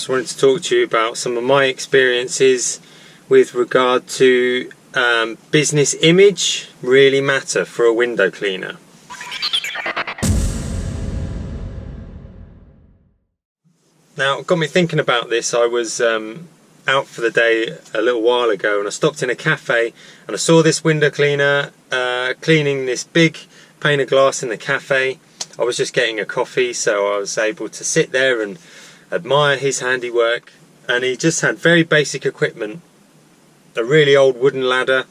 Just wanted to talk to you about some of my experiences with regard to business image really matter for a window cleaner. Now, it got me thinking about this. I was out for the day a little while ago and I stopped in a cafe and I saw this window cleaner cleaning this big pane of glass in the cafe. I was just getting a coffee, so I was able to sit there and admire his handiwork, and he just had very basic equipment. A really old wooden ladder.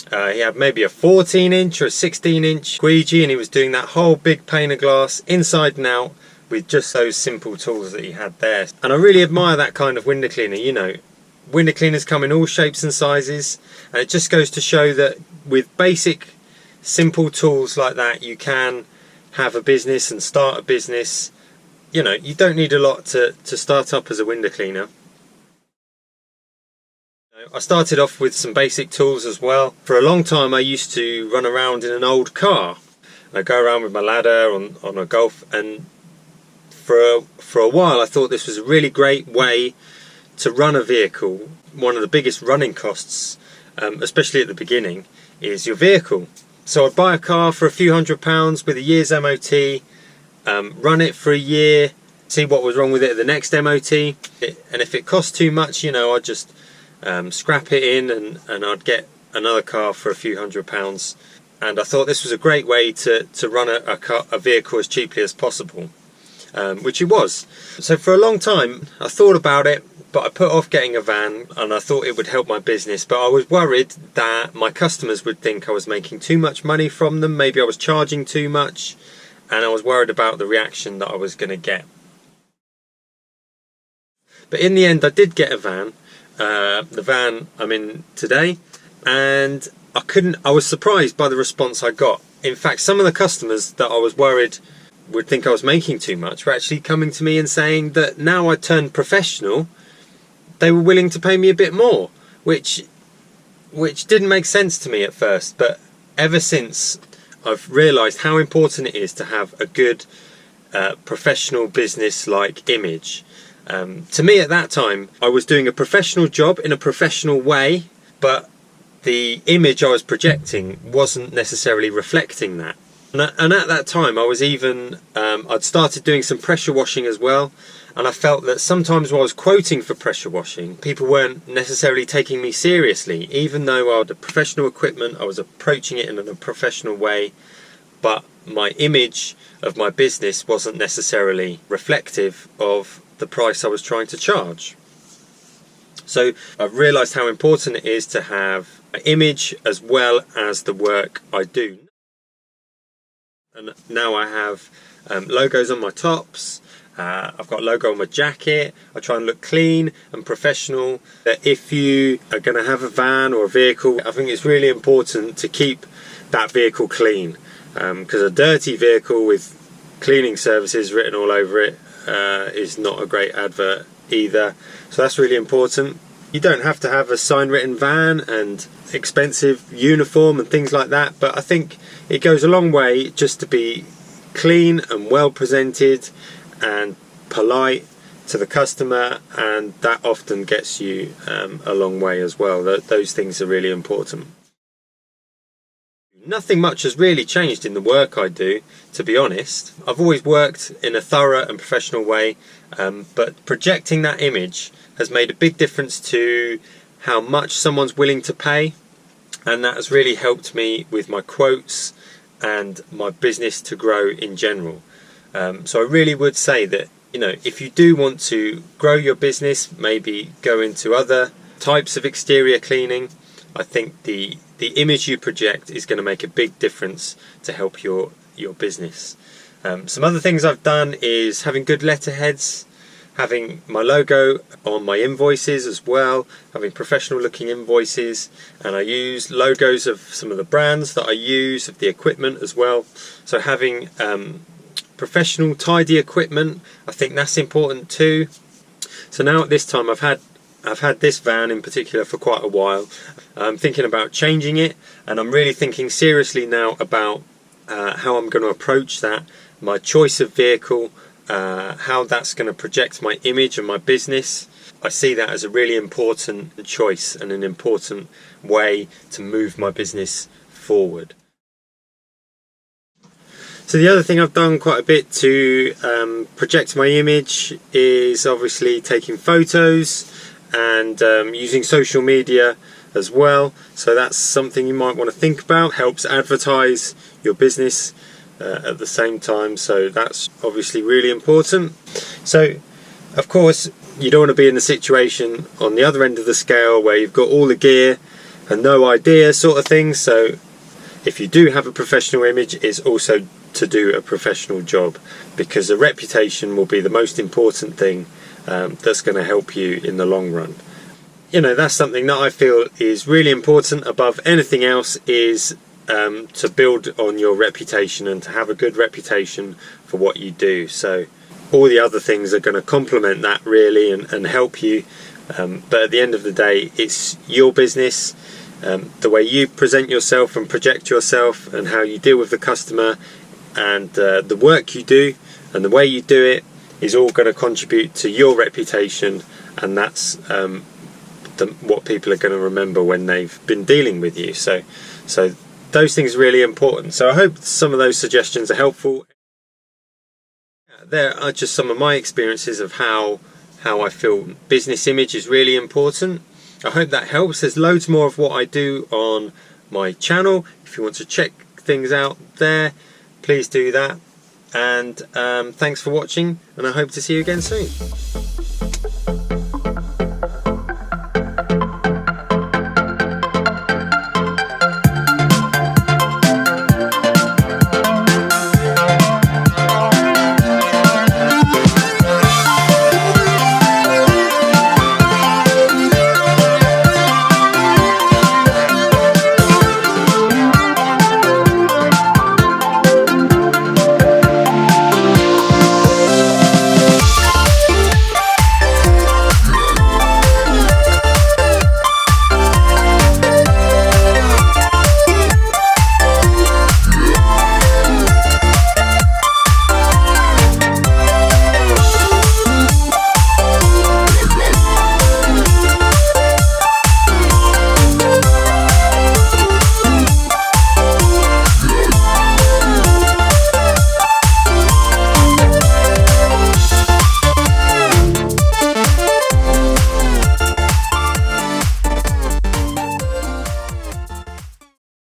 He had maybe a 14-inch or a 16-inch squeegee, and he was doing that whole big pane of glass inside and out with just those simple tools that he had there. And I really admire that kind of window cleaner. You know, window cleaners come in all shapes and sizes, and it just goes to show that with basic simple tools like that you can have a business and start a business. You know, you don't need a lot to start up as a window cleaner. I started off with some basic tools as well. For a long time I used to run around in an old car. I go around with my ladder on a Golf, and for a while I thought this was a really great way to run a vehicle. One of the biggest running costs, especially at the beginning, is your vehicle. So I'd buy a car for a few £100 with a year's MOT, run it for a year, see what was wrong with it at the next MOT, and if it cost too much, you know, I'd just scrap it in and I'd get another car for a few £100. And I thought this was a great way to run a vehicle as cheaply as possible, which it was. So for a long time I thought about it, but I put off getting a van, and I thought it would help my business, but I was worried that my customers would think I was making too much money from them, maybe I was charging too much, and I was worried about the reaction that I was going to get. But in the end I did get a van, the van I'm in today, and I was surprised by the response I got. In fact, some of the customers that I was worried would think I was making too much were actually coming to me and saying that now I turned professional, they were willing to pay me a bit more, which didn't make sense to me at first, but ever since I've realised how important it is to have a good professional business-like image. To me at that time, I was doing a professional job in a professional way, but the image I was projecting wasn't necessarily reflecting that. And at that time I was even, I'd started doing some pressure washing as well, and I felt that sometimes when I was quoting for pressure washing, people weren't necessarily taking me seriously. Even though I had professional equipment, I was approaching it in a professional way, but my image of my business wasn't necessarily reflective of the price I was trying to charge. So I've realised how important it is to have an image as well as the work I do. And now I have logos on my tops, I've got a logo on my jacket. I try and look clean and professional. If you are going to have a van or a vehicle, I think it's really important to keep that vehicle clean, because a dirty vehicle with cleaning services written all over it is not a great advert either. So that's really important. You don't have to have a sign written van and expensive uniform and things like that, but I think it goes a long way just to be clean and well presented and polite to the customer, and that often gets you a long way as well. Those things are really important. Nothing much has really changed in the work I do, to be honest. I've always worked in a thorough and professional way, but projecting that image has made a big difference to how much someone's willing to pay, and that has really helped me with my quotes and my business to grow in general. So I really would say that, you know, if you do want to grow your business, maybe go into other types of exterior cleaning, I think the image you project is going to make a big difference to help your business. Some other things I've done is having good letterheads, having my logo on my invoices as well, having professional looking invoices, and I use logos of some of the brands that I use, of the equipment as well. So having professional tidy equipment, I think that's important too. So now at this time I've had this van in particular for quite a while. I'm thinking about changing it, and I'm really thinking seriously now about how I'm going to approach that, my choice of vehicle, how that's going to project my image and my business, I see that as a really important choice and an important way to move my business forward. So the other thing I've done quite a bit to project my image is obviously taking photos and using social media as well. So that's something you might want to think about. Helps advertise your business at the same time, so that's obviously really important. So of course you don't want to be in the situation on the other end of the scale where you've got all the gear and no idea sort of thing. So if you do have a professional image, it's also to do a professional job, because a reputation will be the most important thing that's going to help you in the long run. You know, that's something that I feel is really important above anything else, is to build on your reputation and to have a good reputation for what you do. So all the other things are going to complement that really and help you, but at the end of the day it's your business. The way you present yourself and project yourself and how you deal with the customer and the work you do and the way you do it is all going to contribute to your reputation, and that's what people are going to remember when they've been dealing with you. So those things are really important. So I hope some of those suggestions are helpful. There are just some of my experiences of how I feel business image is really important. I hope that helps. There's loads more of what I do on my channel. If you want to check things out there, please do that. And thanks for watching, and I hope to see you again soon.